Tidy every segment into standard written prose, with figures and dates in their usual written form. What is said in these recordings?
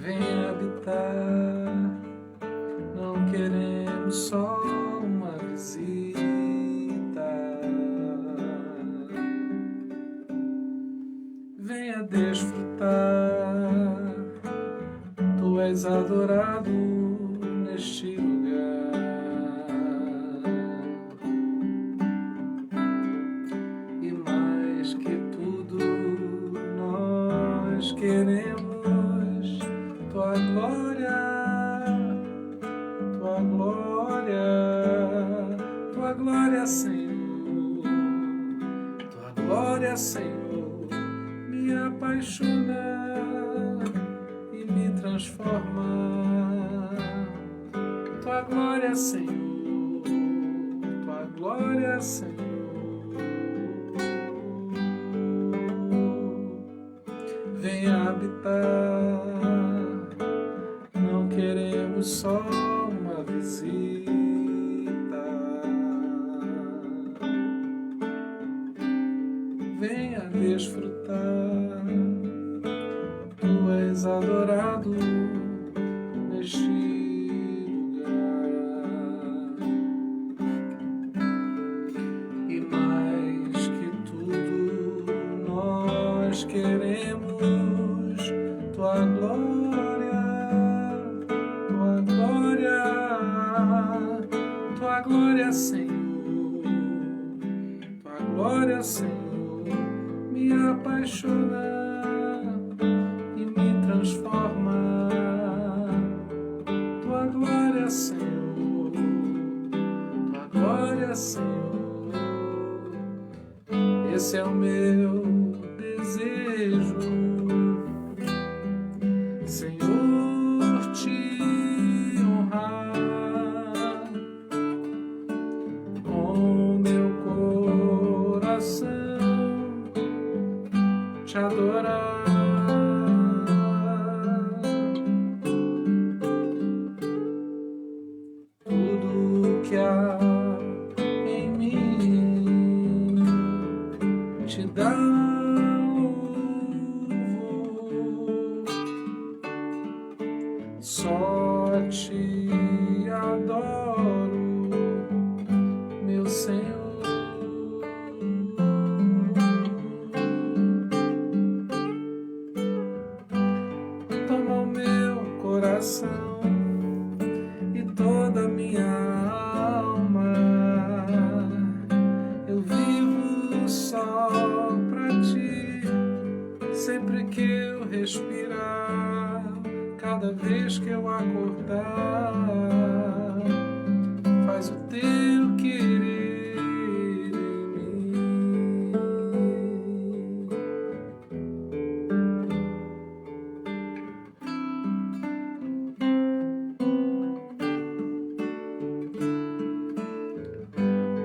Vem habitar, não queremos só uma visita. Venha desfrutar, tu és adorado neste lugar. E mais que tudo, nós queremos tua glória, tua glória, tua glória, Senhor, tua glória, Senhor, me apaixona e me transforma. Tua glória, Senhor, tua glória, Senhor. Venha habitar, não queremos só uma visita. Venha desfrutar, tu és adorado neste lugar. E mais que tudo, nós queremos tua glória, tua glória, tua glória, Senhor, tua glória, Senhor, me apaixona e me transforma. Tua glória, Senhor, tua glória, Senhor, esse é o meu desejo, Senhor, te honrar com meu coração, te adorar. Tudo que há em mim te dá louvor, só te adoro, meu Senhor. Toma o meu coração e toda a minha alma, eu vivo só pra ti, sempre que eu respirar, cada vez que eu acordar, faz o teu querer em mim.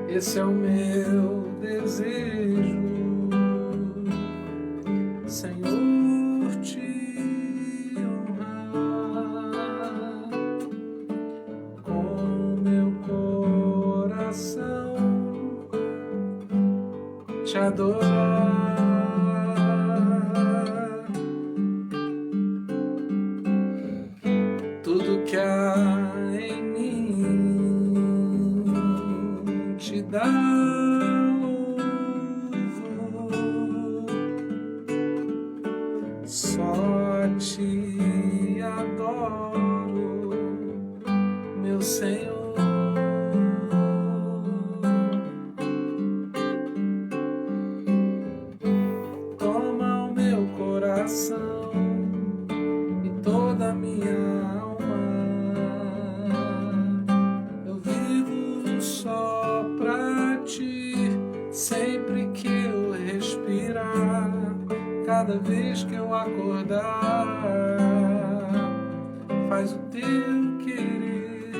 Esse é o meu desejo, Senhor, te honrar com meu coração, te adorar. Tudo que há em mim te dá louvor, só te adoro, meu Senhor. Toma o meu coração e toda a minha alma, eu vivo só pra ti, sempre que eu respirar, cada vez que eu acordar, faz o teu querer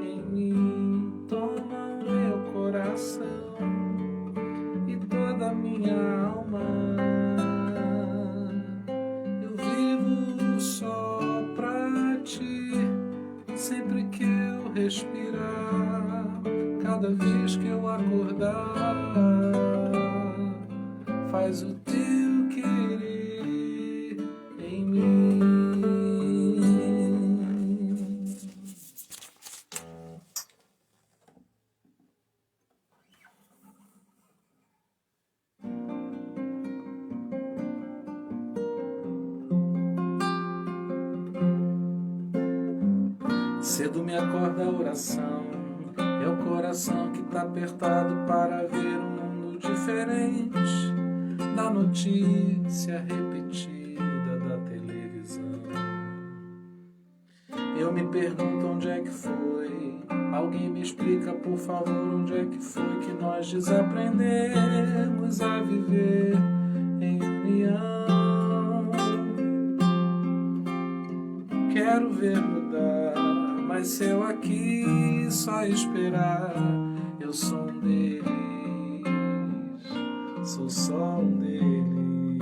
em mim. Toma o meu coração e toda a minha alma, eu vivo só pra ti, sempre que eu respirar, cada vez que eu acordar, faz o teu querer em mim. Cedo me acorda a oração, é o coração que tá apertado para ver um mundo diferente da notícia repetida da televisão. Eu me pergunto onde é que foi, alguém me explica por favor onde é que foi que nós desaprendemos a viver em união. Quero ver mudar, mas se eu aqui só esperar, eu sou um deles, sou só um deles.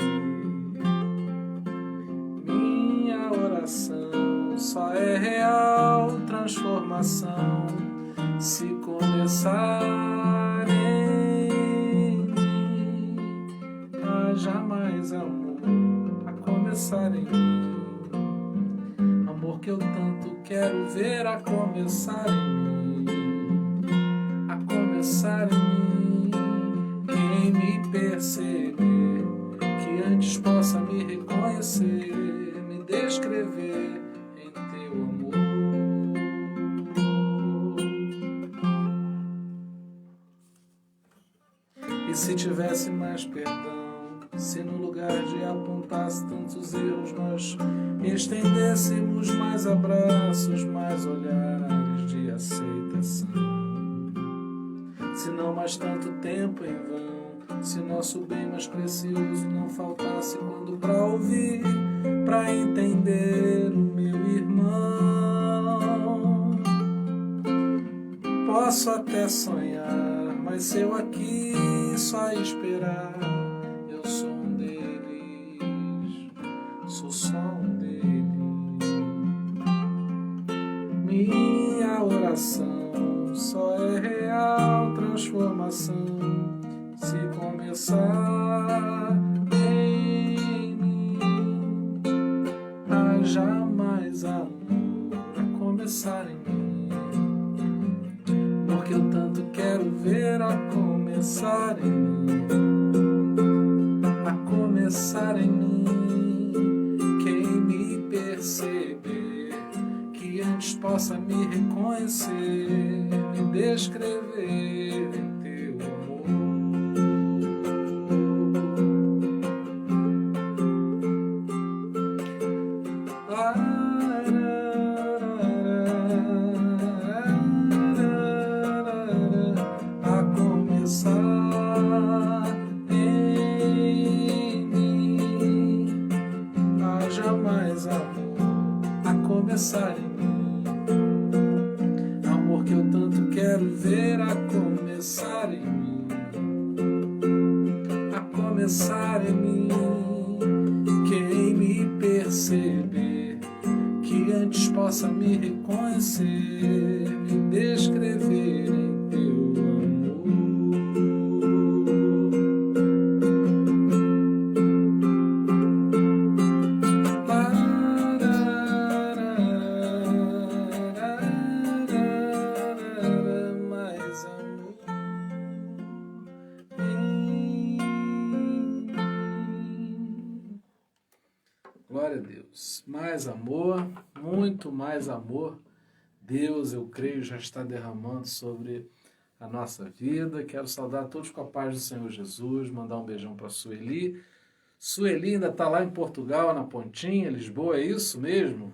Minha oração só é real transformação se começar em mim. Haja mais amor a começar em mim, amor que eu tanto quero ver a começar em mim, a começar em mim. Quem me perceber, que antes possa me reconhecer, me descrever em teu amor. E se tivesse mais perdão, se no lugar de apontasse tantos erros nós estendêssemos mais abraços, mais olhares de aceitação. Se não mais tanto tempo em vão, se nosso bem mais precioso não faltasse quando pra ouvir, pra entender o meu irmão. Posso até sonhar, mas se eu aqui só esperar, eu sou um deles, sou só um deles. Minha oração só é real transformação se começar em mim. Haja mais amor a começar em mim, porque eu tanto quero ver a começar em mim, a começar em mim. Quem me perceber, que antes possa me reconhecer, me descrever em teu amor. A começar em mim, haja mais amor a começar em mim, amor que eu tanto quero ver a começar em mim, a começar em mim. Quem me perceber, que antes possa me reconhecer, me descrever em teu amor. Mais amor em mim. Glória a Deus. Mais amor, muito mais amor. Deus, eu creio, já está derramando sobre a nossa vida. Quero saudar todos com a paz do Senhor Jesus, mandar um beijão para a Sueli. Sueli ainda está lá em Portugal, na Pontinha, Lisboa, é isso mesmo?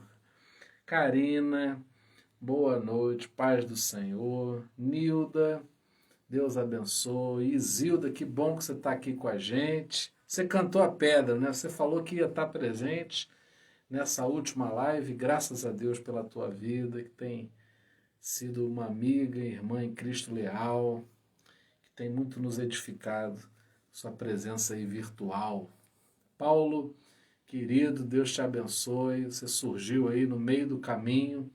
Karina, boa noite, paz do Senhor. Nilda, Deus abençoe. Isilda, que bom que você está aqui com a gente. Você cantou a pedra, né? Você falou que ia estar presente nessa última live. Graças a Deus pela tua vida, que tem sido uma amiga, irmã em Cristo leal, que tem muito nos edificado, sua presença aí virtual. Paulo, querido, Deus te abençoe. Você surgiu aí no meio do caminho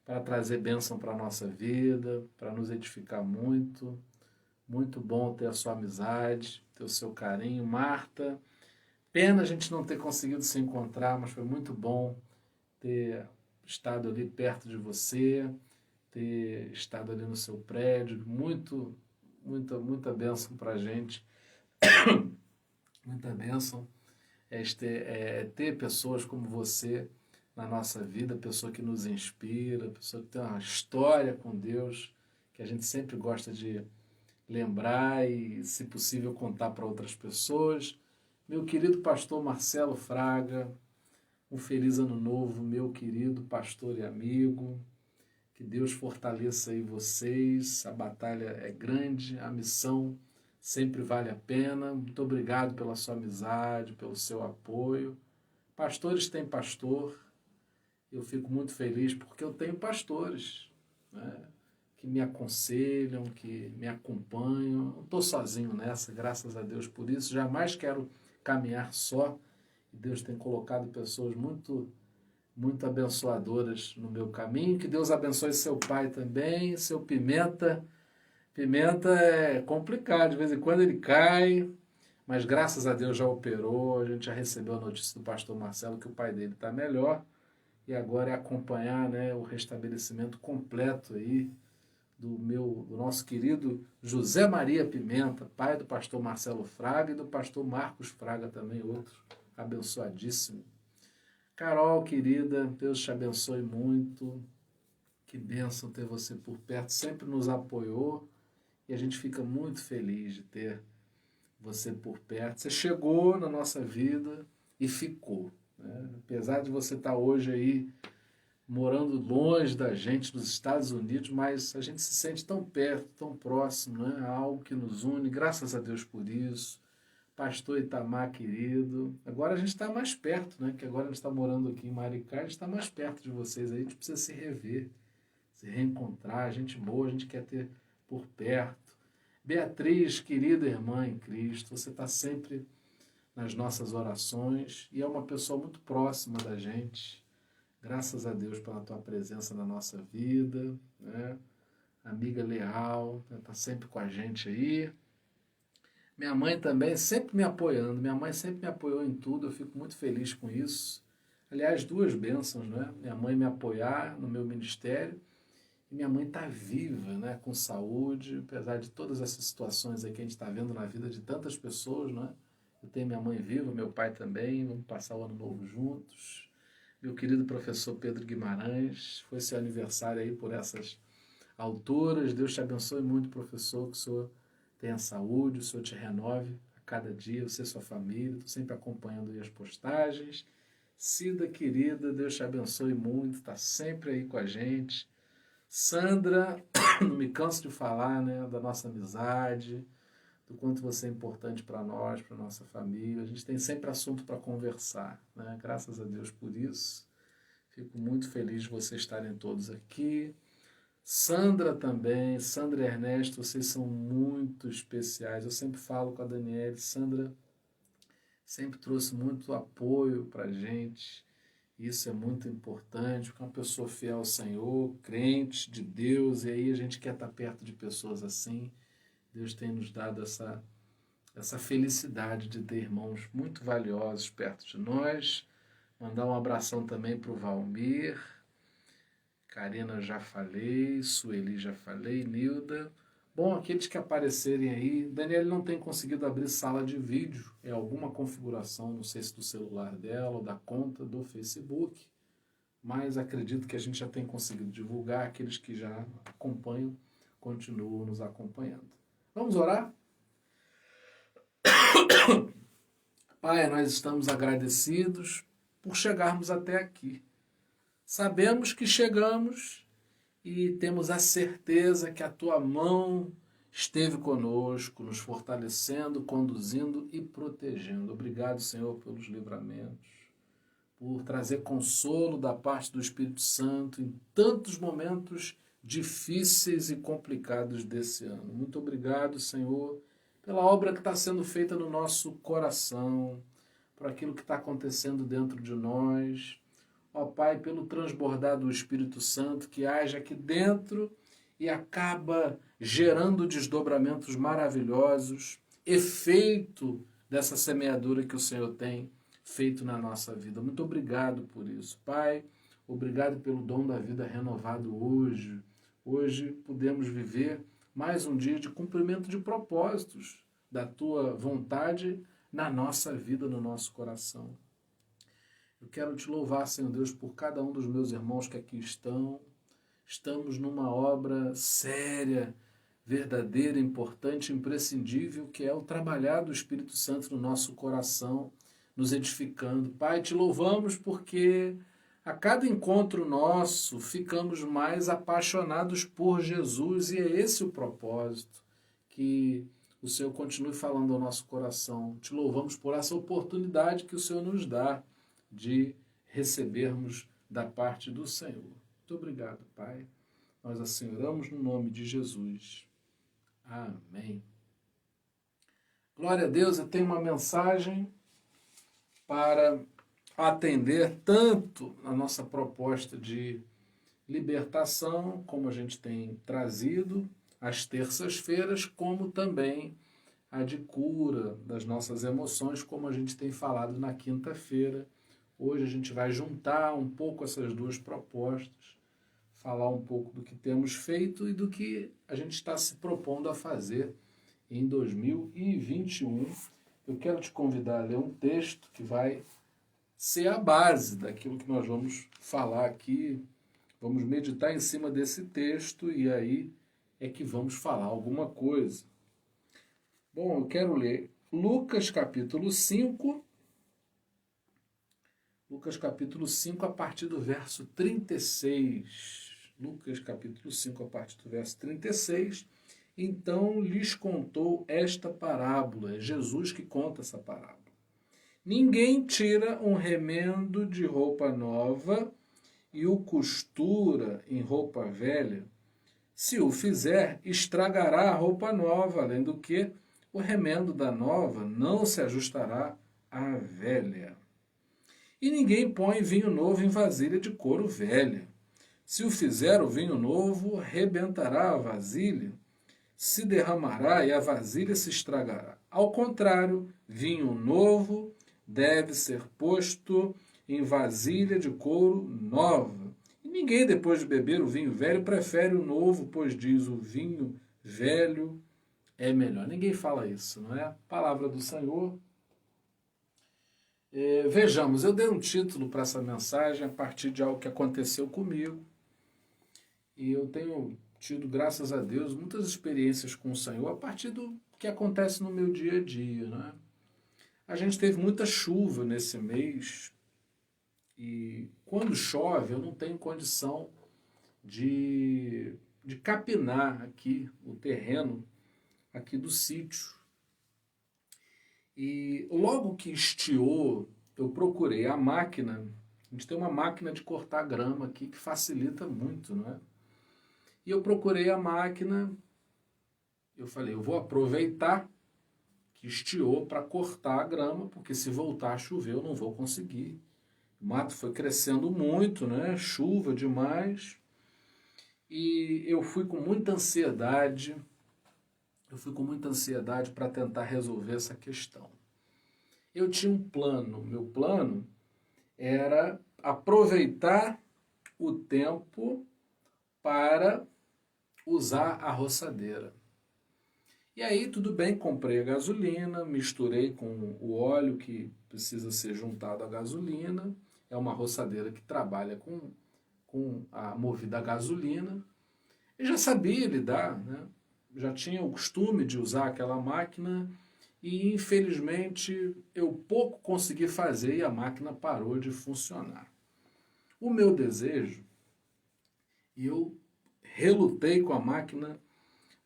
para trazer bênção para a nossa vida, para nos edificar muito. Muito bom ter a sua amizade, ter o seu carinho. Marta, pena a gente não ter conseguido se encontrar, mas foi muito bom ter estado ali perto de você, ter estado ali no seu prédio. Muita bênção para a gente. Muita bênção ter pessoas como você na nossa vida, pessoa que nos inspira, pessoa que tem uma história com Deus, que a gente sempre gosta de lembrar e, se possível, contar para outras pessoas. Meu querido pastor Marcelo Fraga, um feliz ano novo, meu querido pastor e amigo. Que Deus fortaleça aí vocês, a batalha é grande, a missão sempre vale a pena. Muito obrigado pela sua amizade, pelo seu apoio. Pastores têm pastor, eu fico muito feliz porque eu tenho pastores, né, que me aconselham, que me acompanham. Não estou sozinho nessa, graças a Deus por isso. Jamais quero caminhar só. Deus tem colocado pessoas muito abençoadoras no meu caminho. Que Deus abençoe seu pai também, seu Pimenta. Pimenta é complicado, de vez em quando ele cai, mas graças a Deus já operou. A gente já recebeu a notícia do pastor Marcelo que o pai dele está melhor, e agora é acompanhar, né, o restabelecimento completo aí do nosso querido José Maria Pimenta, pai do pastor Marcelo Fraga e do pastor Marcos Fraga também, outro abençoadíssimo. Carol, querida, Deus te abençoe muito. Que bênção ter você por perto. Sempre nos apoiou e a gente fica muito feliz de ter você por perto. Você chegou na nossa vida e ficou, né? Apesar de você estar hoje aí morando longe da gente, nos Estados Unidos, mas a gente se sente tão perto, tão próximo, né? Há algo que nos une, graças a Deus por isso. Pastor Itamar, querido. Agora a gente está mais perto, né? Que agora a gente está morando aqui em Maricá, a gente está mais perto de vocês aí, a gente precisa se rever, se reencontrar, gente boa, a gente quer ter por perto. Beatriz, querida irmã em Cristo, você está sempre nas nossas orações e é uma pessoa muito próxima da gente. Graças a Deus pela tua presença na nossa vida, né? Amiga leal, está sempre com a gente aí. Minha mãe também sempre me apoiando, minha mãe sempre me apoiou em tudo, eu fico muito feliz com isso. Aliás, duas bênçãos, né? Minha mãe me apoiar no meu ministério e minha mãe está viva, né? Com saúde, apesar de todas essas situações aí que a gente está vendo na vida de tantas pessoas, né? Eu tenho minha mãe viva, meu pai também, vamos passar o ano novo juntos. Meu querido professor Pedro Guimarães, foi seu aniversário aí por essas alturas. Deus te abençoe muito, professor, que o senhor tenha saúde, o Senhor te renove a cada dia, você e sua família. Estou sempre acompanhando aí as postagens. Cida, querida, Deus te abençoe muito, está sempre aí com a gente. Sandra, não me canso de falar, né, da nossa amizade, do quanto você é importante para nós, para nossa família. A gente tem sempre assunto para conversar, né? Graças a Deus por isso. Fico muito feliz de vocês estarem todos aqui. Sandra também, Sandra e Ernesto, vocês são muito especiais. Eu sempre falo com a Daniele, Sandra sempre trouxe muito apoio para a gente. Isso é muito importante, porque é uma pessoa fiel ao Senhor, crente de Deus, e aí a gente quer estar perto de pessoas assim. Deus tem nos dado essa felicidade de ter irmãos muito valiosos perto de nós. Mandar um abração também para o Valmir. Karina já falei, Sueli já falei, Nilda. Bom, aqueles que aparecerem aí, Daniela não tem conseguido abrir sala de vídeo, é alguma configuração, não sei se do celular dela ou da conta do Facebook, mas acredito que a gente já tem conseguido divulgar, aqueles que já acompanham, continuam nos acompanhando. Vamos orar? Pai, nós estamos agradecidos por chegarmos até aqui. Sabemos que chegamos e temos a certeza que a tua mão esteve conosco, nos fortalecendo, conduzindo e protegendo. Obrigado, Senhor, pelos livramentos, por trazer consolo da parte do Espírito Santo em tantos momentos difíceis e complicados desse ano. Muito obrigado, Senhor, pela obra que está sendo feita no nosso coração, por aquilo que está acontecendo dentro de nós. Ó Pai, pelo transbordar do Espírito Santo que age aqui dentro e acaba gerando desdobramentos maravilhosos, efeito dessa semeadura que o Senhor tem feito na nossa vida. Muito obrigado por isso, Pai. Obrigado pelo dom da vida renovado hoje. Hoje podemos viver mais um dia de cumprimento de propósitos da Tua vontade na nossa vida, no nosso coração. Eu quero te louvar, Senhor Deus, por cada um dos meus irmãos que aqui estão. Estamos numa obra séria, verdadeira, importante, imprescindível, que é o trabalhar do Espírito Santo no nosso coração, nos edificando. Pai, te louvamos porque a cada encontro nosso ficamos mais apaixonados por Jesus e é esse o propósito, que o Senhor continue falando ao nosso coração. Te louvamos por essa oportunidade que o Senhor nos dá de recebermos da parte do Senhor. Muito obrigado, Pai. Nós assim oramos no nome de Jesus. Amém. Glória a Deus, eu tenho uma mensagem para atender tanto a nossa proposta de libertação, como a gente tem trazido às terças-feiras, como também a de cura das nossas emoções, como a gente tem falado na quinta-feira. Hoje a gente vai juntar um pouco essas duas propostas, falar um pouco do que temos feito e do que a gente está se propondo a fazer em 2021. Eu quero te convidar a ler um texto que vai ser a base daquilo que nós vamos falar aqui. Vamos meditar em cima desse texto e aí é que vamos falar alguma coisa. Bom, eu quero ler Lucas capítulo 5, a partir do verso 36. Lucas capítulo 5, a partir do verso 36. Então lhes contou esta parábola. É Jesus que conta essa parábola. Ninguém tira um remendo de roupa nova e o costura em roupa velha. Se o fizer, estragará a roupa nova, além do que o remendo da nova não se ajustará à velha. E ninguém põe vinho novo em vasilha de couro velha. Se o fizer, o vinho novo rebentará a vasilha, se derramará e a vasilha se estragará. Ao contrário, vinho novo deve ser posto em vasilha de couro nova. E ninguém, depois de beber o vinho velho, prefere o novo, pois diz o vinho velho é melhor. Ninguém fala isso, não é? Palavra do Senhor. Vejamos, eu dei um título para essa mensagem a partir de algo que aconteceu comigo. E eu tenho tido, graças a Deus, muitas experiências com o Senhor a partir do que acontece no meu dia a dia, né? A gente teve muita chuva nesse mês e quando chove eu não tenho condição de capinar aqui o terreno aqui do sítio. E logo que estiou, eu procurei a máquina. A gente tem uma máquina de cortar grama aqui que facilita muito, não é? E eu procurei a máquina, eu falei, eu vou aproveitar que estiou para cortar a grama, porque se voltar a chover eu não vou conseguir. O mato foi crescendo muito, né? Chuva demais. E eu fui com muita ansiedade, para tentar resolver essa questão. Eu tinha um plano, meu plano era aproveitar o tempo para usar a roçadeira. E aí tudo bem, comprei a gasolina, misturei com o óleo que precisa ser juntado à gasolina. É uma roçadeira que trabalha com a movida a gasolina. Eu já sabia lidar, né? Já tinha o costume de usar aquela máquina e infelizmente eu pouco consegui fazer e a máquina parou de funcionar. O meu desejo, e eu relutei com a máquina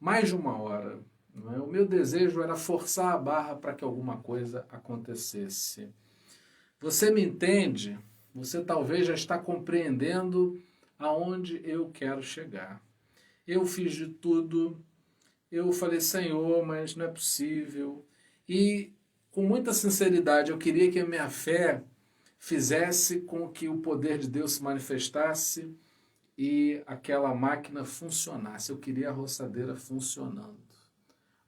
mais de 1 hora, não é? O meu desejo era forçar a barra para que alguma coisa acontecesse. Você me entende? Você talvez já está compreendendo aonde eu quero chegar. Eu fiz de tudo. Eu falei, Senhor, mas não é possível. E com muita sinceridade, eu queria que a minha fé fizesse com que o poder de Deus se manifestasse e aquela máquina funcionasse. Eu queria a roçadeira funcionando.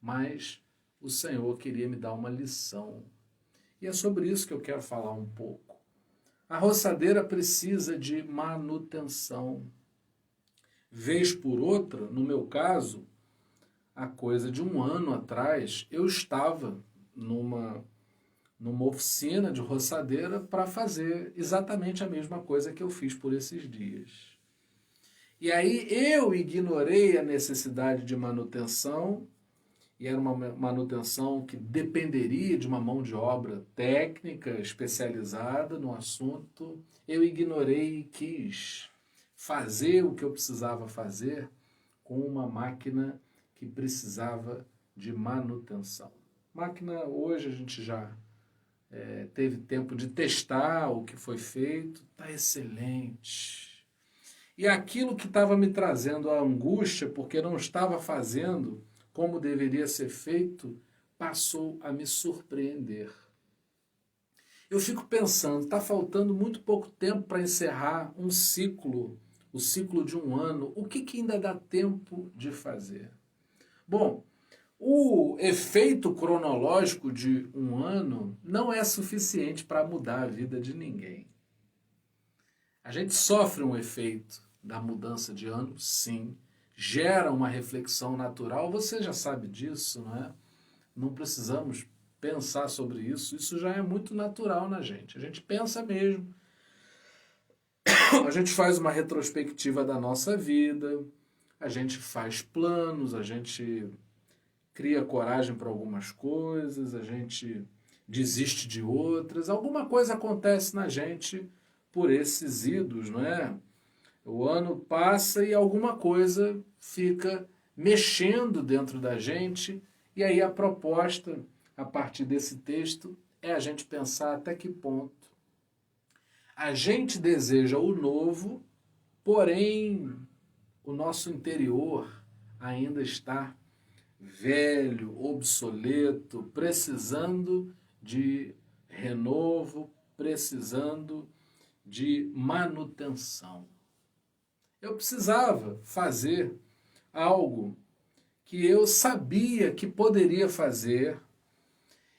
Mas o Senhor queria me dar uma lição. E é sobre isso que eu quero falar um pouco. A roçadeira precisa de manutenção. Vez por outra, no meu caso, há coisa de 1 ano atrás, eu estava numa numa oficina de roçadeira para fazer exatamente a mesma coisa que eu fiz por esses dias. E aí eu ignorei a necessidade de manutenção, e era uma manutenção que dependeria de uma mão de obra técnica, especializada no assunto. Eu ignorei e quis fazer o que eu precisava fazer com uma máquina que precisava de manutenção. Máquina, hoje a gente já teve tempo de testar o que foi feito, está excelente. E aquilo que estava me trazendo a angústia, porque não estava fazendo como deveria ser feito, passou a me surpreender. Eu fico pensando, está faltando muito pouco tempo para encerrar um ciclo, o ciclo de um ano. O que ainda dá tempo de fazer? Bom, o efeito cronológico de um ano não é suficiente para mudar a vida de ninguém. A gente sofre um efeito da mudança de ano, sim. Gera uma reflexão natural, você já sabe disso, não é? Não precisamos pensar sobre isso, isso já é muito natural na gente. A gente pensa mesmo, a gente faz uma retrospectiva da nossa vida, a gente faz planos, a gente cria coragem para algumas coisas, a gente desiste de outras, alguma coisa acontece na gente por esses idos, não é? O ano passa e alguma coisa fica mexendo dentro da gente, e aí a proposta, a partir desse texto, é a gente pensar até que ponto a gente deseja o novo, porém o nosso interior ainda está velho, obsoleto, precisando de renovo, precisando de manutenção. Eu precisava fazer algo que eu sabia que poderia fazer,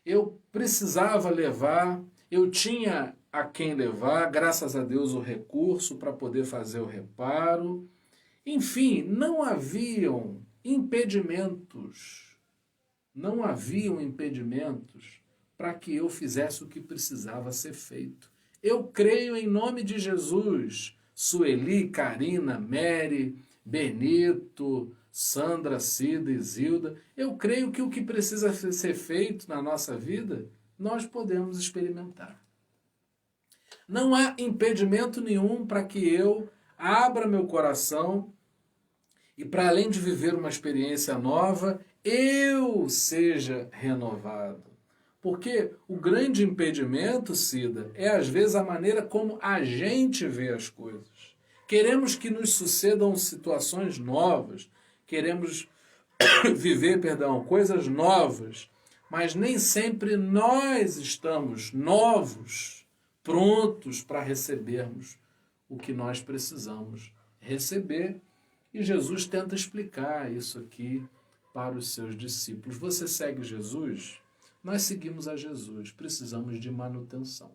eu precisava levar, eu tinha a quem levar, graças a Deus, o recurso para poder fazer o reparo. Enfim, não haviam impedimentos para que eu fizesse o que precisava ser feito. Eu creio em nome de Jesus. Sueli, Karina, Mary, Benito, Sandra, Cida, Isilda. Eu creio que o que precisa ser feito na nossa vida, nós podemos experimentar. Não há impedimento nenhum para que eu abra meu coração e, para além de viver uma experiência nova, eu seja renovado. Porque o grande impedimento, Cida, é às vezes a maneira como a gente vê as coisas. Queremos que nos sucedam situações novas, queremos viver, coisas novas, mas nem sempre nós estamos novos, prontos para recebermos o que nós precisamos receber. E Jesus tenta explicar isso aqui para os seus discípulos. Você segue Jesus? Nós seguimos a Jesus, precisamos de manutenção.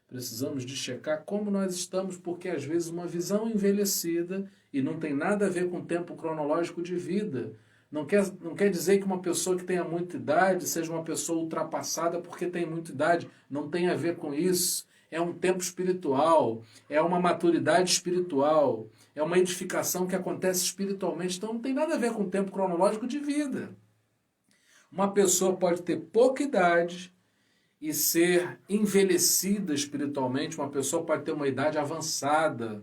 Precisamos de checar como nós estamos, porque às vezes uma visão envelhecida, e não tem nada a ver com o tempo cronológico de vida, não quer dizer que uma pessoa que tenha muita idade seja uma pessoa ultrapassada porque tem muita idade, não tem a ver com isso. É um tempo espiritual, é uma maturidade espiritual, é uma edificação que acontece espiritualmente, então não tem nada a ver com o tempo cronológico de vida. Uma pessoa pode ter pouca idade e ser envelhecida espiritualmente, uma pessoa pode ter uma idade avançada,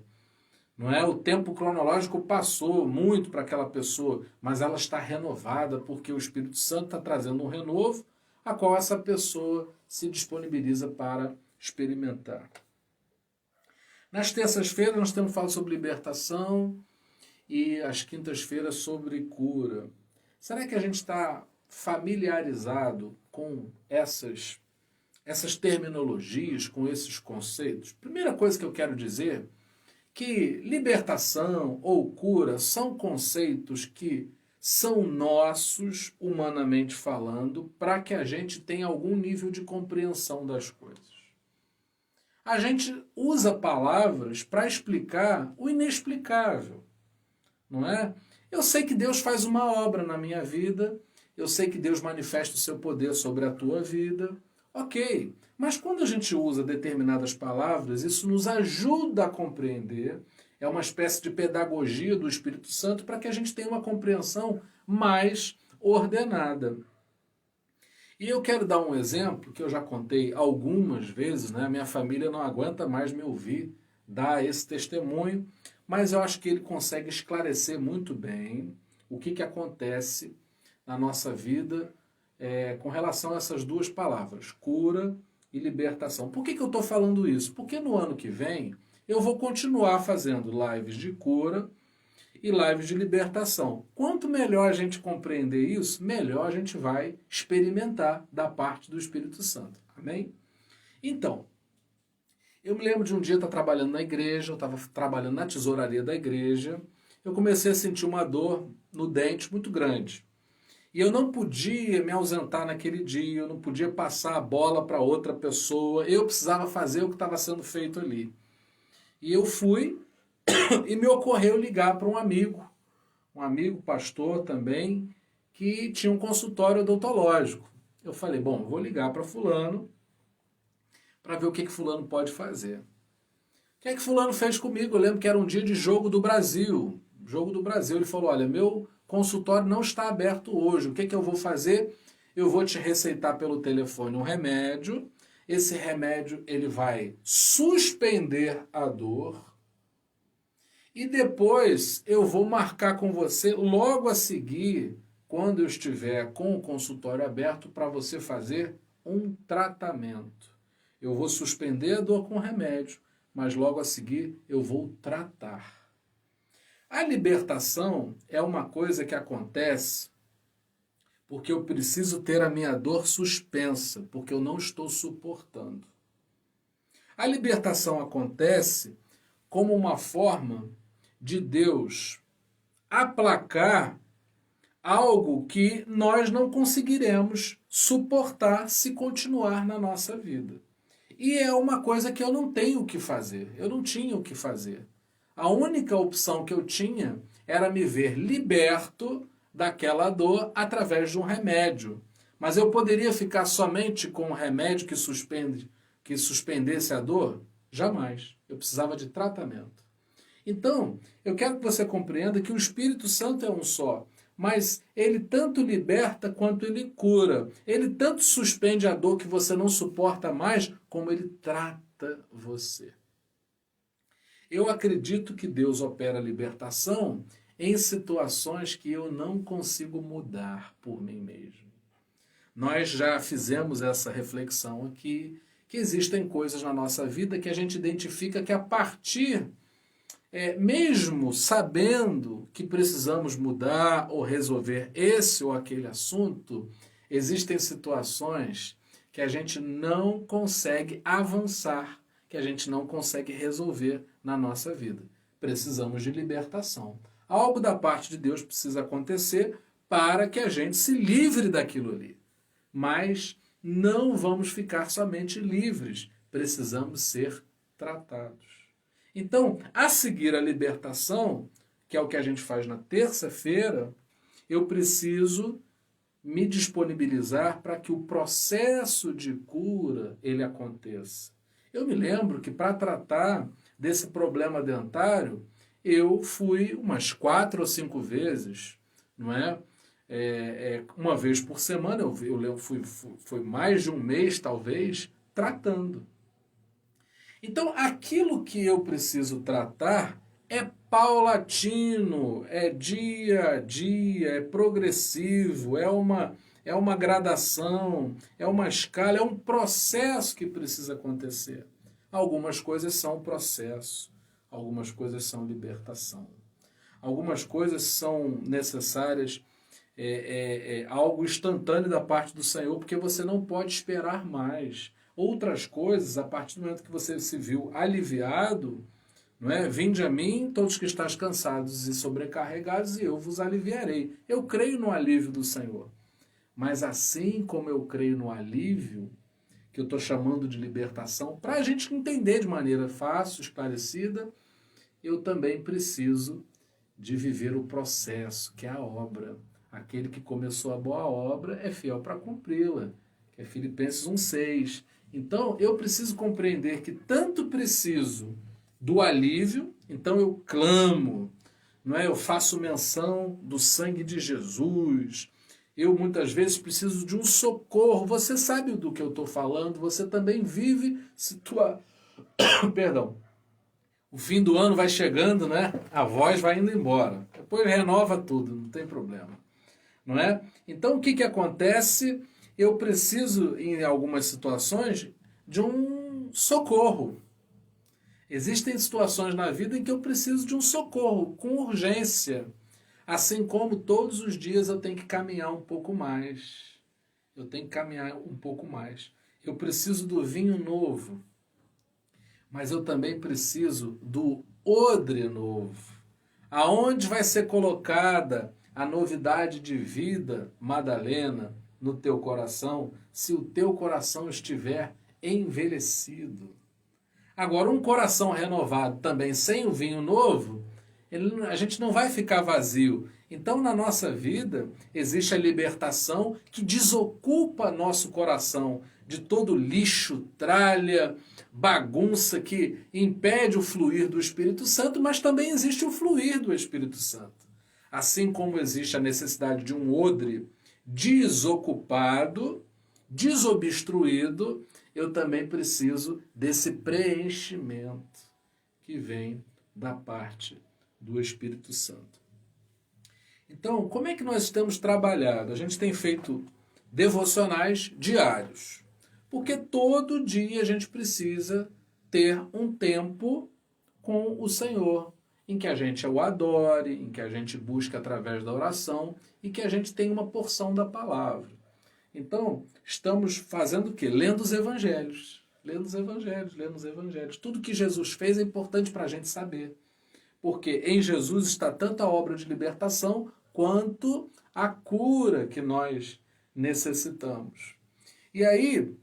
não é? O tempo cronológico passou muito para aquela pessoa, mas ela está renovada porque o Espírito Santo está trazendo um renovo, a qual essa pessoa se disponibiliza para experimentar. Nas terças-feiras nós temos falado sobre libertação e às quintas-feiras sobre cura. Será que a gente está familiarizado com essas terminologias, com esses conceitos? Primeira coisa que eu quero dizer, que libertação ou cura são conceitos que são nossos, humanamente falando, para que a gente tenha algum nível de compreensão das coisas. A gente usa palavras para explicar o inexplicável, não é? Eu sei que Deus faz uma obra na minha vida, eu sei que Deus manifesta o seu poder sobre a tua vida, Ok, mas quando a gente usa determinadas palavras, isso nos ajuda a compreender, é uma espécie de pedagogia do Espírito Santo para que a gente tenha uma compreensão mais ordenada. E eu quero dar um exemplo que eu já contei algumas vezes, né? Minha família não aguenta mais me ouvir dar esse testemunho, mas eu acho que ele consegue esclarecer muito bem o que acontece na nossa vida com relação a essas duas palavras, cura e libertação. Por que eu estou falando isso? Porque no ano que vem eu vou continuar fazendo lives de cura e lives de libertação. Quanto melhor a gente compreender isso, melhor a gente vai experimentar da parte do Espírito Santo. Amém? Então, eu me lembro de um dia estar trabalhando na igreja, eu estava trabalhando na tesouraria da igreja, eu comecei a sentir uma dor no dente muito grande. E eu não podia me ausentar naquele dia, eu não podia passar a bola para outra pessoa, eu precisava fazer o que estava sendo feito ali. E eu fui e me ocorreu ligar para um amigo pastor também, que tinha um consultório odontológico. Eu falei, bom, vou ligar para fulano para ver o que fulano pode fazer. O que fulano fez comigo? Eu lembro que era um dia de jogo do Brasil. Jogo do Brasil. Ele falou, olha, meu consultório não está aberto hoje. O que eu vou fazer? Eu vou te receitar pelo telefone um remédio. Esse remédio ele vai suspender a dor. E depois eu vou marcar com você logo a seguir, quando eu estiver com o consultório aberto, para você fazer um tratamento. Eu vou suspender a dor com remédio, mas logo a seguir eu vou tratar. A libertação é uma coisa que acontece porque eu preciso ter a minha dor suspensa, porque eu não estou suportando. A libertação acontece como uma forma de Deus aplacar algo que nós não conseguiremos suportar se continuar na nossa vida. E é uma coisa que eu não tenho o que fazer, eu não tinha o que fazer. A única opção que eu tinha era me ver liberto daquela dor através de um remédio. Mas eu poderia ficar somente com um remédio que suspendesse a dor? Jamais. Eu precisava de tratamento. Então, eu quero que você compreenda que o Espírito Santo é um só, mas ele tanto liberta quanto ele cura. Ele tanto suspende a dor que você não suporta mais, como ele trata você. Eu acredito que Deus opera a libertação em situações que eu não consigo mudar por mim mesmo. Nós já fizemos essa reflexão aqui, que existem coisas na nossa vida que a gente identifica que a partir mesmo sabendo que precisamos mudar ou resolver esse ou aquele assunto, existem situações que a gente não consegue avançar, que a gente não consegue resolver na nossa vida. Precisamos de libertação. Algo da parte de Deus precisa acontecer para que a gente se livre daquilo ali. Mas não vamos ficar somente livres, precisamos ser tratados. Então, a seguir a libertação, que é o que a gente faz na terça-feira, eu preciso me disponibilizar para que o processo de cura ele aconteça. Eu me lembro que para tratar desse problema dentário, eu fui umas 4 ou 5 vezes, não é? Uma vez por semana, eu lembro, foi mais de um mês talvez, tratando. Então, aquilo que eu preciso tratar é paulatino, é dia a dia, é progressivo, é uma gradação, é uma escala, é um processo que precisa acontecer. Algumas coisas são processo, algumas coisas são libertação. Algumas coisas são necessárias, algo instantâneo da parte do Senhor, porque você não pode esperar mais. Outras coisas, a partir do momento que você se viu aliviado, não é? Vinde a mim, todos que estáis cansados e sobrecarregados, e eu vos aliviarei. Eu creio no alívio do Senhor. Mas assim como eu creio no alívio, que eu estou chamando de libertação, para a gente entender de maneira fácil, esclarecida, eu também preciso de viver o processo, que é a obra. Aquele que começou a boa obra é fiel para cumpri-la. que é Filipenses 1,6. Então, eu preciso compreender que tanto preciso do alívio, então eu clamo, não é? Eu faço menção do sangue de Jesus. Eu muitas vezes preciso de um socorro. Você sabe do que eu estou falando, você também vive Perdão. O fim do ano vai chegando, né? A voz vai indo embora. Depois renova tudo, não tem problema. Não é? Então o que acontece? Eu preciso, em algumas situações, de um socorro. Existem situações na vida em que eu preciso de um socorro, com urgência. Assim como todos os dias eu tenho que caminhar um pouco mais. Eu tenho que caminhar um pouco mais. Eu preciso do vinho novo. Mas eu também preciso do odre novo. Aonde vai ser colocada a novidade de vida, Madalena, no teu coração, se o teu coração estiver envelhecido? Agora, um coração renovado também sem o vinho novo, a gente não vai ficar vazio. Então, na nossa vida, existe a libertação que desocupa nosso coração de todo lixo, tralha, bagunça que impede o fluir do Espírito Santo, mas também existe o fluir do Espírito Santo. Assim como existe a necessidade de um odre desocupado, desobstruído, eu também preciso desse preenchimento que vem da parte do Espírito Santo. Então, como é que nós estamos trabalhando? A gente tem feito devocionais diários, porque todo dia a gente precisa ter um tempo com o Senhor, em que a gente o adore, em que a gente busque através da oração e que a gente tenha uma porção da palavra. Então, estamos fazendo o quê? Lendo os evangelhos. Lendo os evangelhos, lendo os evangelhos. Tudo que Jesus fez é importante para a gente saber. Porque em Jesus está tanto a obra de libertação quanto a cura que nós necessitamos. E aí,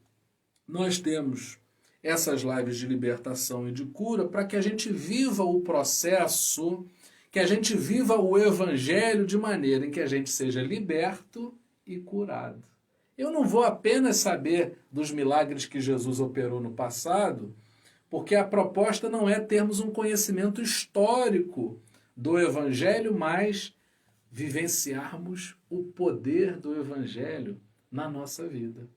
nós temos essas lives de libertação e de cura para que a gente viva o processo, que a gente viva o evangelho de maneira em que a gente seja liberto e curado. Eu não vou apenas saber dos milagres que Jesus operou no passado, porque a proposta não é termos um conhecimento histórico do Evangelho, mas vivenciarmos o poder do Evangelho na nossa vida.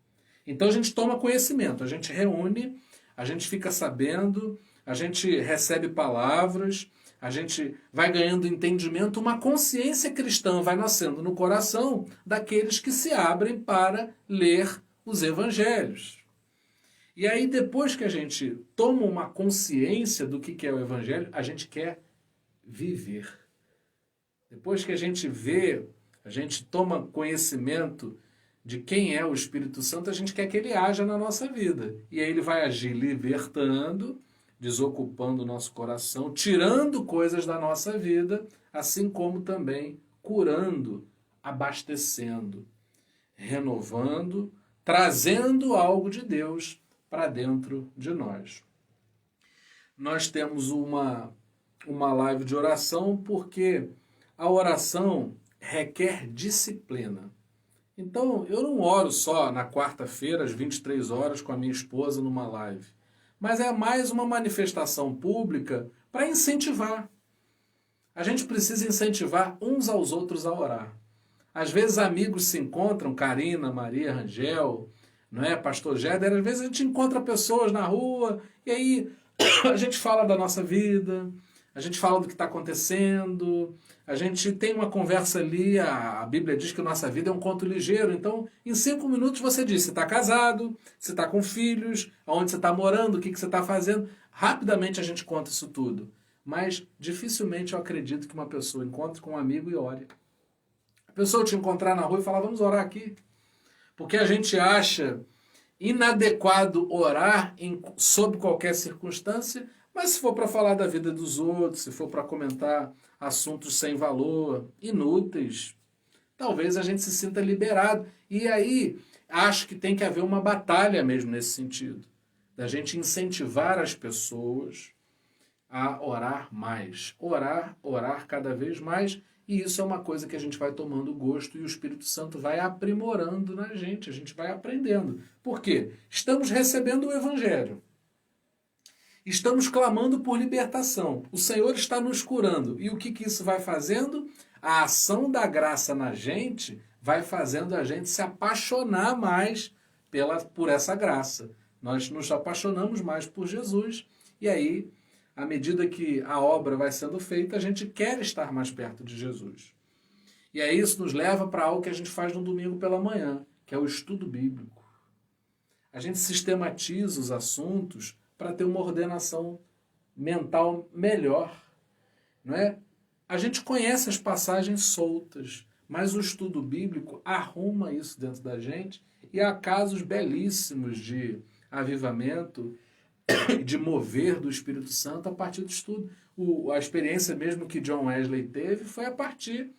Então a gente toma conhecimento, a gente reúne, a gente fica sabendo, a gente recebe palavras, a gente vai ganhando entendimento, uma consciência cristã vai nascendo no coração daqueles que se abrem para ler os evangelhos. E aí, depois que a gente toma uma consciência do que é o evangelho, a gente quer viver. Depois que a gente vê, a gente toma conhecimento de quem é o Espírito Santo, a gente quer que ele haja na nossa vida. E aí ele vai agir libertando, desocupando o nosso coração, tirando coisas da nossa vida, assim como também curando, abastecendo, renovando, trazendo algo de Deus para dentro de nós. Nós temos uma live de oração porque a oração requer disciplina. Então, eu não oro só na quarta-feira, às 23 horas, com a minha esposa numa live. Mas é mais uma manifestação pública para incentivar. A gente precisa incentivar uns aos outros a orar. Às vezes amigos se encontram, Karina, Maria, Rangel, não é? Pastor Jéder, às vezes a gente encontra pessoas na rua e aí a gente fala da nossa vida, a gente fala do que está acontecendo, a gente tem uma conversa ali, a Bíblia diz que a nossa vida é um conto ligeiro, então em 5 minutos você diz se está casado, se está com filhos, aonde você está morando, o que você está fazendo. Rapidamente a gente conta isso tudo. Mas dificilmente eu acredito que uma pessoa encontre com um amigo e ore. A pessoa te encontrar na rua e falar, vamos orar aqui. Porque a gente acha inadequado orar sob qualquer circunstância, mas se for para falar da vida dos outros, se for para comentar assuntos sem valor, inúteis, talvez a gente se sinta liberado. E aí, acho que tem que haver uma batalha mesmo nesse sentido. Da gente incentivar as pessoas a orar mais. Orar cada vez mais E isso é uma coisa que a gente vai tomando gosto e o Espírito Santo vai aprimorando na gente, a gente vai aprendendo. Por quê? Estamos recebendo o Evangelho. Estamos clamando por libertação. O Senhor está nos curando. E o que isso vai fazendo? A ação da graça na gente vai fazendo a gente se apaixonar mais por essa graça. Nós nos apaixonamos mais por Jesus e aí, à medida que a obra vai sendo feita, a gente quer estar mais perto de Jesus. E aí isso nos leva para algo que a gente faz no domingo pela manhã, que é o estudo bíblico. A gente sistematiza os assuntos para ter uma ordenação mental melhor, não é? A gente conhece as passagens soltas, mas o estudo bíblico arruma isso dentro da gente e há casos belíssimos de avivamento, de mover do Espírito Santo a partir do estudo. A experiência mesmo que John Wesley teve foi a partir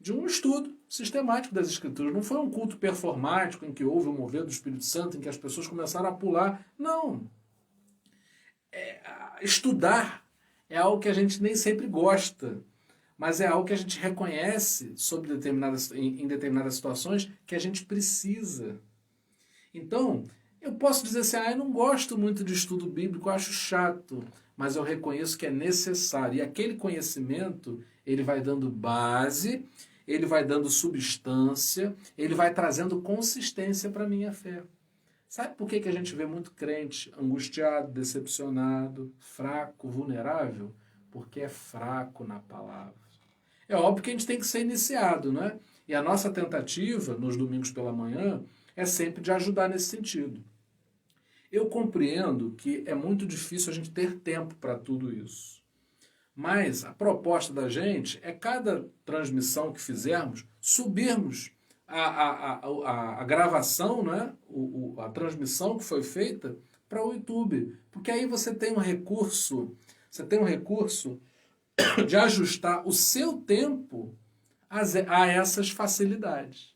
de um estudo sistemático das Escrituras. Não foi um culto performático em que houve o mover do Espírito Santo, em que as pessoas começaram a pular. Não. Estudar é algo que a gente nem sempre gosta, mas é algo que a gente reconhece em determinadas situações que a gente precisa. Então, eu posso dizer assim, eu não gosto muito de estudo bíblico, eu acho chato, mas eu reconheço que é necessário. E aquele conhecimento, ele vai dando base, ele vai dando substância, ele vai trazendo consistência para a minha fé. Sabe por que a gente vê muito crente angustiado, decepcionado, fraco, vulnerável? Porque é fraco na palavra. É óbvio que a gente tem que ser iniciado, não é? E a nossa tentativa, nos domingos pela manhã, é sempre de ajudar nesse sentido. Eu compreendo que é muito difícil a gente ter tempo para tudo isso. Mas a proposta da gente é cada transmissão que fizermos, subirmos a gravação, né? A transmissão que foi feita para o YouTube. Porque aí você tem um recurso de ajustar o seu tempo a essas facilidades.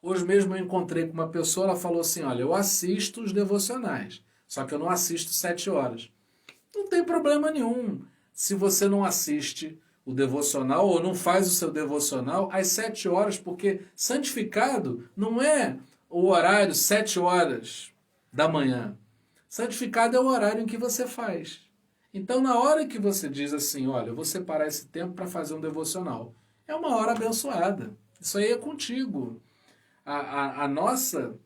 Hoje mesmo eu encontrei com uma pessoa, ela falou assim, olha, eu assisto os devocionais, só que eu não assisto 7 horas. Não tem problema nenhum se você não assiste o devocional ou não faz o seu devocional às 7 horas, porque santificado não é o horário 7 horas da manhã. Santificado é o horário em que você faz. Então, na hora que você diz assim, olha, eu vou separar esse tempo para fazer um devocional, é uma hora abençoada. Isso aí é contigo. A nossa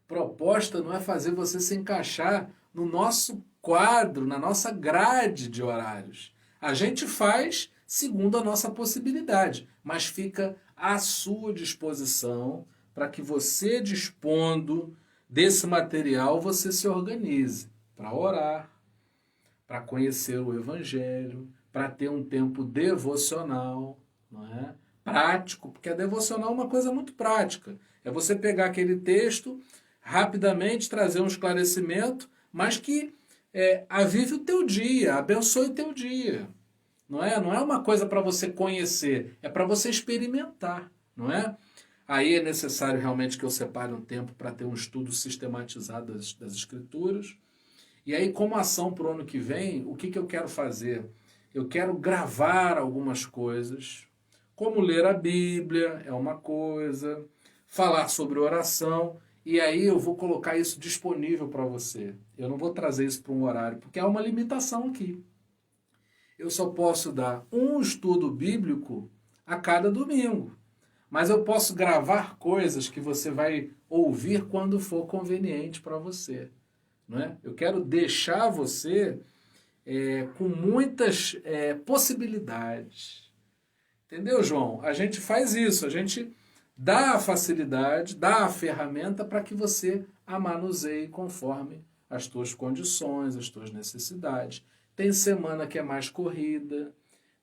proposta não é fazer você se encaixar no nosso quadro, na nossa grade de horários. A gente faz segundo a nossa possibilidade, mas fica à sua disposição para que você, dispondo desse material, você se organize para orar, para conhecer o Evangelho, para ter um tempo devocional, não é? Prático, porque a devocional é uma coisa muito prática. É você pegar aquele texto, rapidamente trazer um esclarecimento, mas que avive o teu dia, abençoe o teu dia. Não é uma coisa para você conhecer, é para você experimentar, não é? Aí é necessário realmente que eu separe um tempo para ter um estudo sistematizado das Escrituras. E aí, como ação para o ano que vem, o que eu quero fazer? Eu quero gravar algumas coisas, como ler a Bíblia é uma coisa, falar sobre oração, e aí eu vou colocar isso disponível para você. Eu não vou trazer isso para um horário, porque há uma limitação aqui. Eu só posso dar um estudo bíblico a cada domingo, mas eu posso gravar coisas que você vai ouvir quando for conveniente para você. Não é? Eu quero deixar você com muitas possibilidades. Entendeu, João? A gente faz isso, a gente dá a facilidade, dá a ferramenta para que você a manuseie conforme as tuas condições, as tuas necessidades. Tem semana que é mais corrida,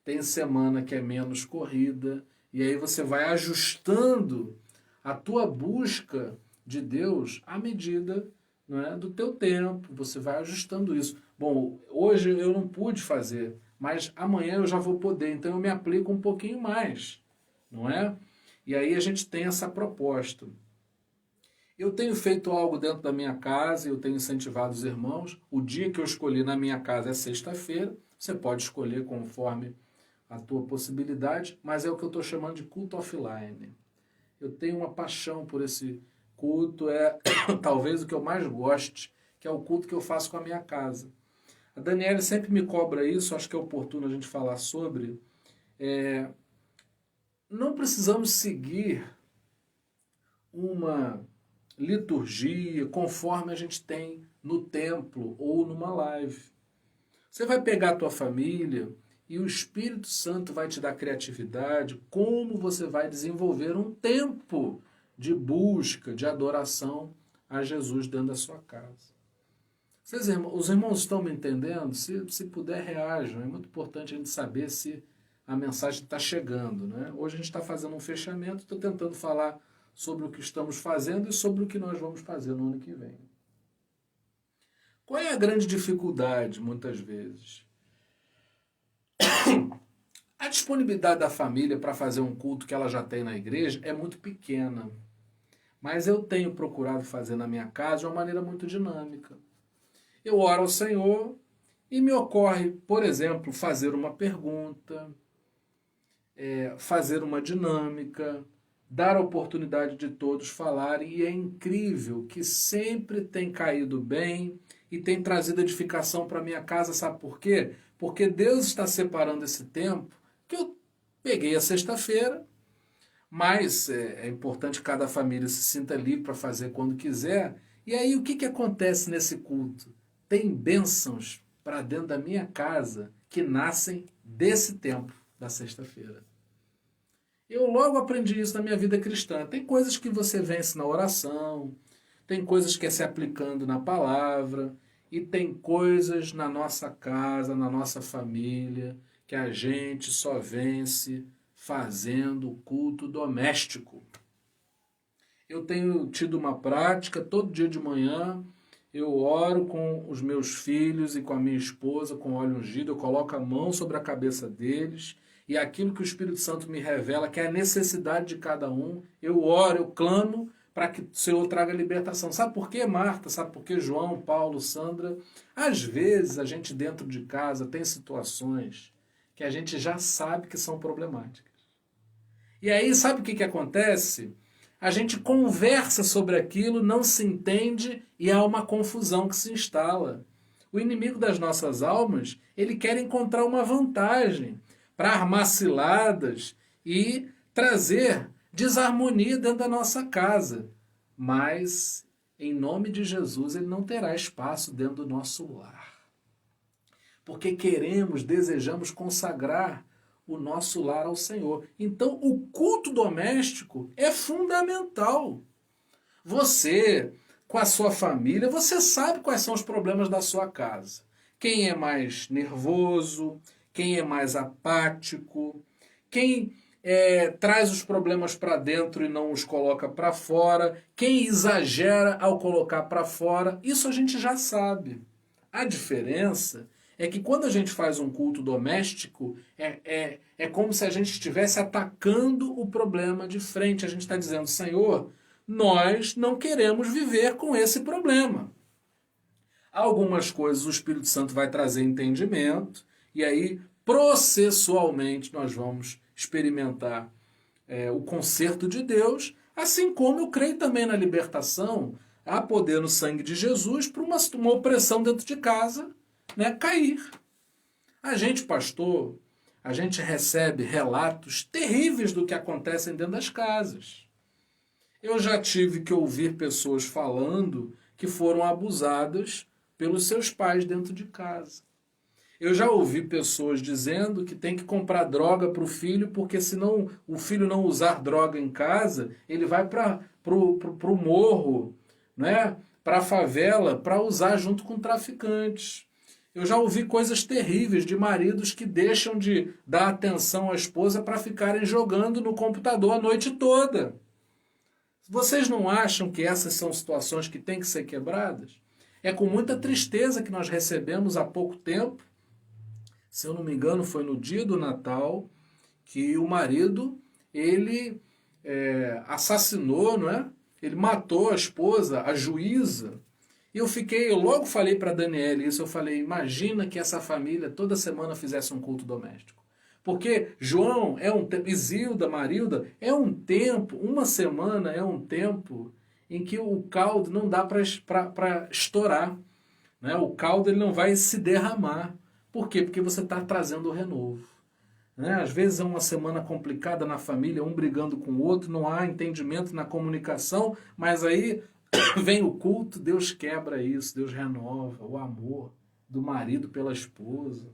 tem semana que é menos corrida, e aí você vai ajustando a tua busca de Deus à medida, não é, do teu tempo, você vai ajustando isso. Bom, hoje eu não pude fazer, mas amanhã eu já vou poder, então eu me aplico um pouquinho mais, não é? E aí a gente tem essa proposta. Eu tenho feito algo dentro da minha casa, eu tenho incentivado os irmãos. O dia que eu escolhi na minha casa é sexta-feira, você pode escolher conforme a tua possibilidade, mas é o que eu estou chamando de culto offline. Eu tenho uma paixão por esse culto, é talvez o que eu mais goste, que é o culto que eu faço com a minha casa. A Daniela sempre me cobra isso, acho que é oportuno a gente falar sobre. Não precisamos seguir uma liturgia conforme a gente tem no templo ou numa live. Você vai pegar a tua família e o Espírito Santo vai te dar criatividade, como você vai desenvolver um tempo de busca, de adoração a Jesus dentro da sua casa. Os irmãos estão me entendendo? Se puder, reajam. É muito importante a gente saber se a mensagem está chegando, né? Hoje a gente está fazendo um fechamento, estou tentando falar sobre o que estamos fazendo e sobre o que nós vamos fazer no ano que vem. Qual é a grande dificuldade, muitas vezes? A disponibilidade da família para fazer um culto que ela já tem na igreja é muito pequena. Mas eu tenho procurado fazer na minha casa de uma maneira muito dinâmica. Eu oro ao Senhor e me ocorre, por exemplo, fazer uma pergunta, fazer uma dinâmica, dar a oportunidade de todos falarem, e é incrível que sempre tem caído bem e tem trazido edificação para a minha casa. Sabe por quê? Porque Deus está separando esse tempo, que eu peguei a sexta-feira, mas é importante que cada família se sinta livre para fazer quando quiser. E aí o que acontece nesse culto? Tem bênçãos para dentro da minha casa que nascem desse tempo da sexta-feira. Eu logo aprendi isso na minha vida cristã. Tem coisas que você vence na oração, tem coisas que é se aplicando na palavra, e tem coisas na nossa casa, na nossa família, que a gente só vence fazendo culto doméstico. Eu tenho tido uma prática, todo dia de manhã eu oro com os meus filhos e com a minha esposa, com óleo ungido, eu coloco a mão sobre a cabeça deles, e aquilo que o Espírito Santo me revela, que é a necessidade de cada um, eu oro, eu clamo para que o Senhor traga libertação. Sabe por quê, Marta? Sabe por quê, João, Paulo, Sandra? Às vezes a gente dentro de casa tem situações que a gente já sabe que são problemáticas. E aí, sabe o que acontece? A gente conversa sobre aquilo, não se entende e há uma confusão que se instala. O inimigo das nossas almas, ele quer encontrar uma vantagem para armar ciladas e trazer desarmonia dentro da nossa casa. Mas, em nome de Jesus, ele não terá espaço dentro do nosso lar. Porque queremos, desejamos consagrar o nosso lar ao Senhor. Então, o culto doméstico é fundamental. Você, com a sua família, você sabe quais são os problemas da sua casa. Quem é mais nervoso, quem é mais apático, quem traz os problemas para dentro e não os coloca para fora, quem exagera ao colocar para fora, isso a gente já sabe. A diferença é que quando a gente faz um culto doméstico, é como se a gente estivesse atacando o problema de frente. A gente está dizendo, Senhor, nós não queremos viver com esse problema. Algumas coisas o Espírito Santo vai trazer entendimento, e aí, processualmente, nós vamos experimentar o conserto de Deus, assim como eu creio também na libertação, há poder no sangue de Jesus para uma opressão dentro de casa, cair. A gente, pastor, a gente recebe relatos terríveis do que acontece dentro das casas. Eu já tive que ouvir pessoas falando que foram abusadas pelos seus pais dentro de casa. Eu já ouvi pessoas dizendo que tem que comprar droga para o filho, porque senão o filho não usar droga em casa, ele vai para o morro, para a favela, para usar junto com traficantes. Eu já ouvi coisas terríveis de maridos que deixam de dar atenção à esposa para ficarem jogando no computador a noite toda. Vocês não acham que essas são situações que têm que ser quebradas? É com muita tristeza que nós recebemos há pouco tempo, se eu não me engano foi no dia do Natal, que o marido, ele assassinou, ele matou a esposa, a juíza. E eu logo falei para a Daniela isso, eu falei, imagina que essa família toda semana fizesse um culto doméstico. Porque João é um tempo, Isilda, Marilda, é um tempo, uma semana é um tempo em que o caldo não dá para estourar. Né? O caldo ele não vai se derramar. Por quê? Porque você está trazendo o renovo. Né? Às vezes é uma semana complicada na família, um brigando com o outro, não há entendimento na comunicação, mas aí vem o culto, Deus quebra isso, Deus renova o amor do marido pela esposa,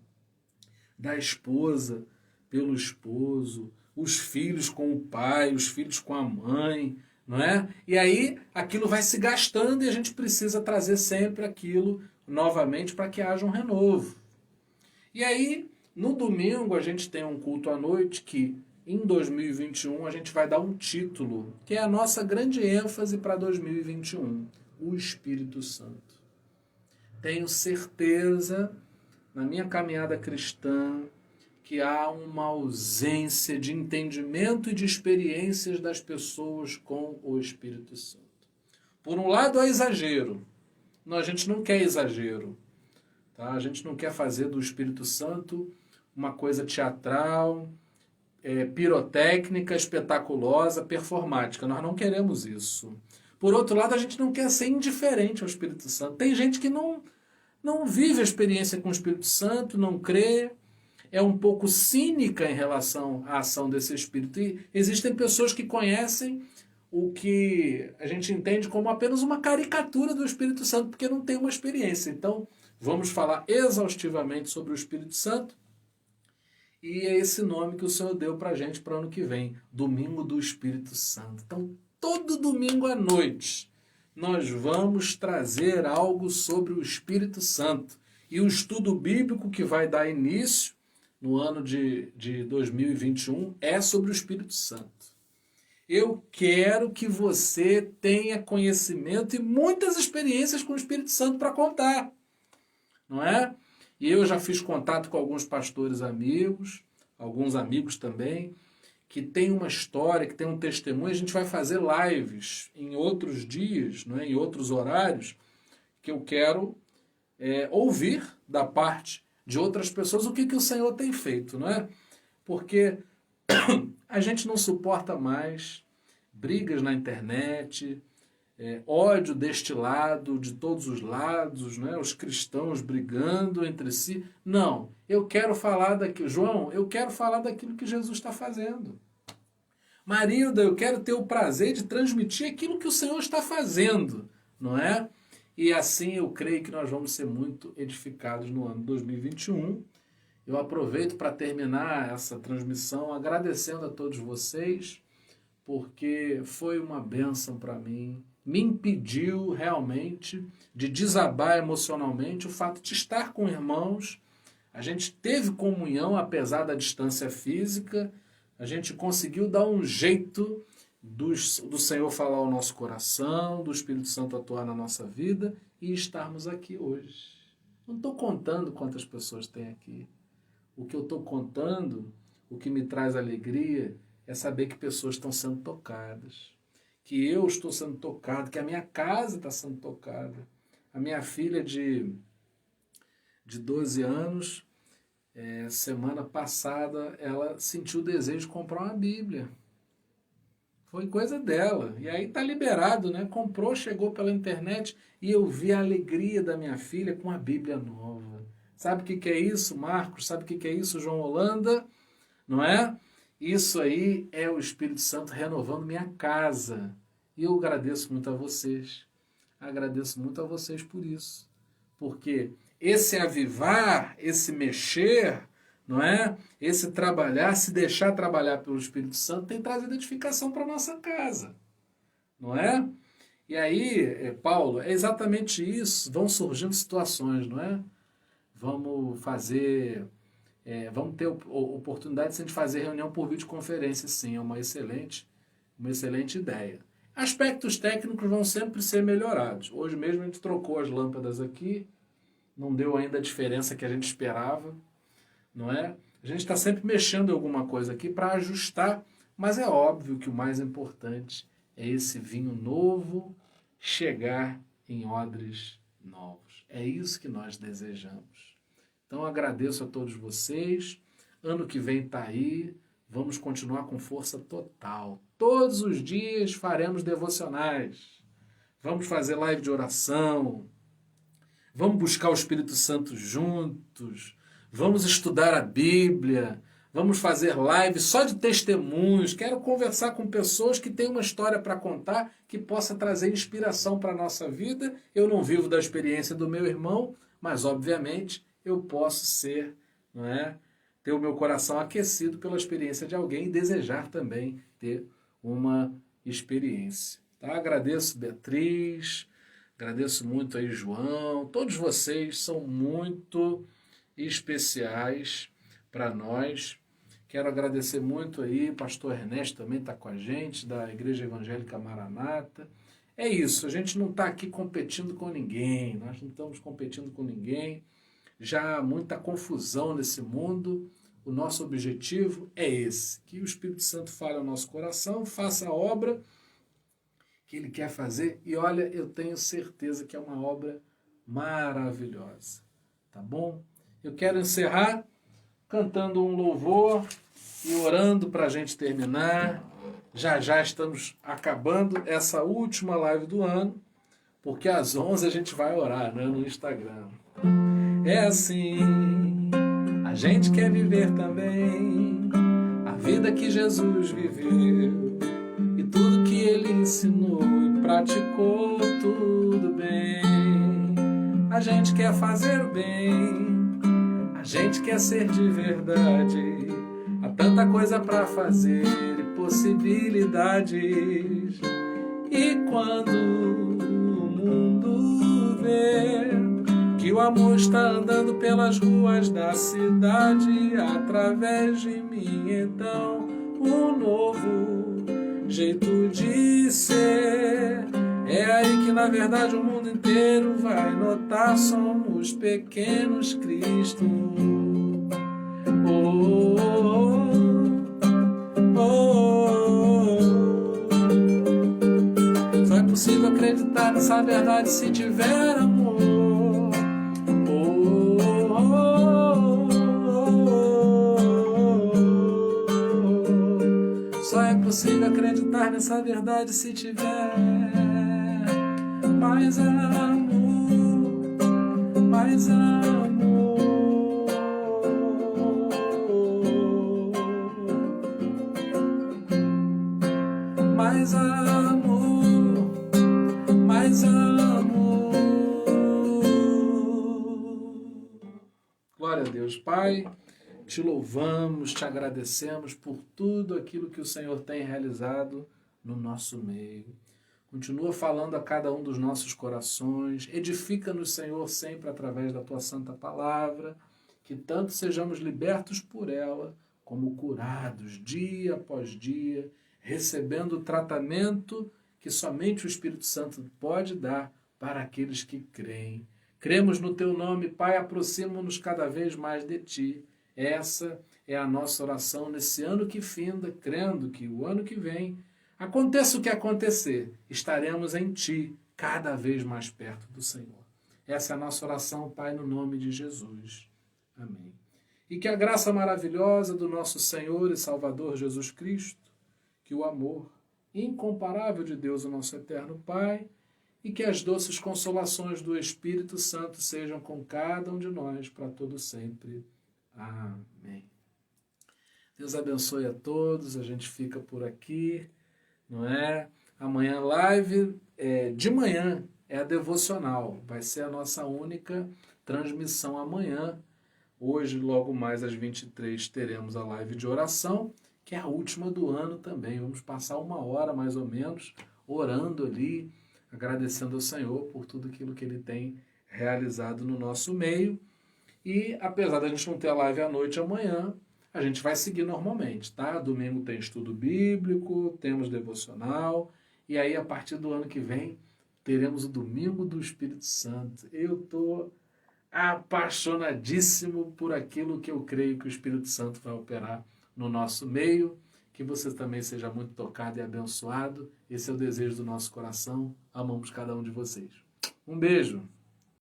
da esposa pelo esposo, os filhos com o pai, os filhos com a mãe, não é? E aí aquilo vai se gastando e a gente precisa trazer sempre aquilo novamente para que haja um renovo. E aí, no domingo, a gente tem um culto à noite que, em 2021, a gente vai dar um título, que é a nossa grande ênfase para 2021, o Espírito Santo. Tenho certeza, na minha caminhada cristã, que há uma ausência de entendimento e de experiências das pessoas com o Espírito Santo. Por um lado, há exagero. Não, a gente não quer exagero. Tá? A gente não quer fazer do Espírito Santo uma coisa teatral, pirotécnica, espetaculosa, performática. Nós não queremos isso. Por outro lado, a gente não quer ser indiferente ao Espírito Santo. Tem gente que não vive a experiência com o Espírito Santo, não crê, é um pouco cínica em relação à ação desse Espírito. E existem pessoas que conhecem o que a gente entende como apenas uma caricatura do Espírito Santo, porque não tem uma experiência. Então, vamos falar exaustivamente sobre o Espírito Santo. E é esse nome que o Senhor deu para a gente para o ano que vem, Domingo do Espírito Santo. Então, todo domingo à noite, nós vamos trazer algo sobre o Espírito Santo. E o estudo bíblico que vai dar início no ano de 2021 é sobre o Espírito Santo. Eu quero que você tenha conhecimento e muitas experiências com o Espírito Santo para contar. Não é? E eu já fiz contato com alguns pastores amigos, alguns amigos também, que tem uma história, que tem um testemunho. A gente vai fazer lives em outros dias, não é? Em outros horários, que eu quero ouvir da parte de outras pessoas o que o Senhor tem feito, não é? Porque a gente não suporta mais brigas na internet, ódio destilado de todos os lados, né? Os cristãos brigando entre si. Não, eu quero falar daquilo. João, eu quero falar daquilo que Jesus está fazendo. Marilda, eu quero ter o prazer de transmitir aquilo que o Senhor está fazendo, não é? E assim eu creio que nós vamos ser muito edificados no ano 2021. Eu aproveito para terminar essa transmissão agradecendo a todos vocês, porque foi uma bênção para mim. Me impediu realmente de desabar emocionalmente o fato de estar com irmãos. A gente teve comunhão apesar da distância física. A gente conseguiu dar um jeito do Senhor falar ao nosso coração, do Espírito Santo atuar na nossa vida e estarmos aqui hoje. Não estou contando quantas pessoas tem aqui. O que eu estou contando, o que me traz alegria, é saber que pessoas estão sendo tocadas. Que eu estou sendo tocado, que a minha casa está sendo tocada. A minha filha de 12 anos, semana passada, ela sentiu o desejo de comprar uma Bíblia. Foi coisa dela. E aí está liberado, né? Comprou, chegou pela internet e eu vi a alegria da minha filha com a Bíblia nova. Sabe o que é isso, Marcos? Sabe o que é isso, João Holanda? Não é? Isso aí é o Espírito Santo renovando minha casa. E eu agradeço muito a vocês. Agradeço muito a vocês por isso. Porque esse avivar, esse mexer, não é? Esse trabalhar, se deixar trabalhar pelo Espírito Santo, tem trazido edificação para a nossa casa. Não é? E aí, Paulo, é exatamente isso. Vão surgindo situações, não é? Vamos fazer... vamos ter oportunidade de a gente fazer reunião por videoconferência, sim. É uma excelente ideia. Aspectos técnicos vão sempre ser melhorados. Hoje mesmo a gente trocou as lâmpadas aqui. Não deu ainda a diferença que a gente esperava. Não é? A gente está sempre mexendo em alguma coisa aqui para ajustar, mas é óbvio que o mais importante é esse vinho novo chegar em odres novos. É isso que nós desejamos. Então agradeço a todos vocês. Ano que vem está aí, vamos continuar com força total. Todos os dias faremos devocionais. Vamos fazer live de oração. Vamos buscar o Espírito Santo juntos. Vamos estudar a Bíblia. Vamos fazer live só de testemunhos. Quero conversar com pessoas que têm uma história para contar que possa trazer inspiração para a nossa vida. Eu não vivo da experiência do meu irmão, mas obviamente eu posso ser, não é, ter o meu coração aquecido pela experiência de alguém e desejar também ter uma experiência. Tá? Agradeço Beatriz, agradeço muito aí João, todos vocês são muito especiais para nós. Quero agradecer muito aí, pastor Ernesto também está com a gente, da Igreja Evangélica Maranata. É isso, a gente não está aqui competindo com ninguém, nós não estamos competindo com ninguém. Já há muita confusão nesse mundo. O nosso objetivo é esse, que o Espírito Santo fale ao nosso coração, faça a obra que Ele quer fazer. E olha, eu tenho certeza que é uma obra maravilhosa, tá bom? Eu quero encerrar cantando um louvor e orando para a gente terminar. Já já estamos acabando essa última live do ano, porque às 11 a gente vai orar, né, no Instagram. É assim, a gente quer viver também a vida que Jesus viveu e tudo que Ele ensinou e praticou, tudo bem. A gente quer fazer o bem, a gente quer ser de verdade. Há tanta coisa para fazer e possibilidades. E quando o mundo vê que o amor está andando pelas ruas da cidade através de mim, então um novo jeito de ser. É aí que na verdade o mundo inteiro vai notar, somos pequenos Cristo. Oh, oh, oh, oh. Só é possível acreditar nessa verdade se tiver amor. Só é possível acreditar nessa verdade se tiver mais amor, mais amor. Mais amor, mais amor. Glória a Deus, Pai. Te louvamos, te agradecemos por tudo aquilo que o Senhor tem realizado no nosso meio. Continua falando a cada um dos nossos corações. Edifica-nos, Senhor, sempre através da Tua santa palavra, que tanto sejamos libertos por ela, como curados dia após dia, recebendo o tratamento que somente o Espírito Santo pode dar para aqueles que creem. Cremos no Teu nome, Pai, aproxima-nos cada vez mais de Ti. Essa é a nossa oração nesse ano que finda, crendo que o ano que vem, aconteça o que acontecer, estaremos em Ti, cada vez mais perto do Senhor. Essa é a nossa oração, Pai, no nome de Jesus. Amém. E que a graça maravilhosa do nosso Senhor e Salvador Jesus Cristo, que o amor incomparável de Deus, o nosso eterno Pai, e que as doces consolações do Espírito Santo sejam com cada um de nós para todo sempre. Amém. Deus abençoe a todos, a gente fica por aqui, não é? Amanhã live, de manhã é a devocional, vai ser a nossa única transmissão amanhã. Hoje, logo mais às 23, teremos a live de oração, que é a última do ano também. Vamos passar 1 hora mais ou menos orando ali, agradecendo ao Senhor por tudo aquilo que Ele tem realizado no nosso meio. E apesar da gente não ter a live à noite amanhã, a gente vai seguir normalmente, tá? Domingo tem estudo bíblico, temos devocional, e aí a partir do ano que vem teremos o Domingo do Espírito Santo. Eu estou apaixonadíssimo por aquilo que eu creio que o Espírito Santo vai operar no nosso meio. Que você também seja muito tocado e abençoado. Esse é o desejo do nosso coração. Amamos cada um de vocês. Um beijo.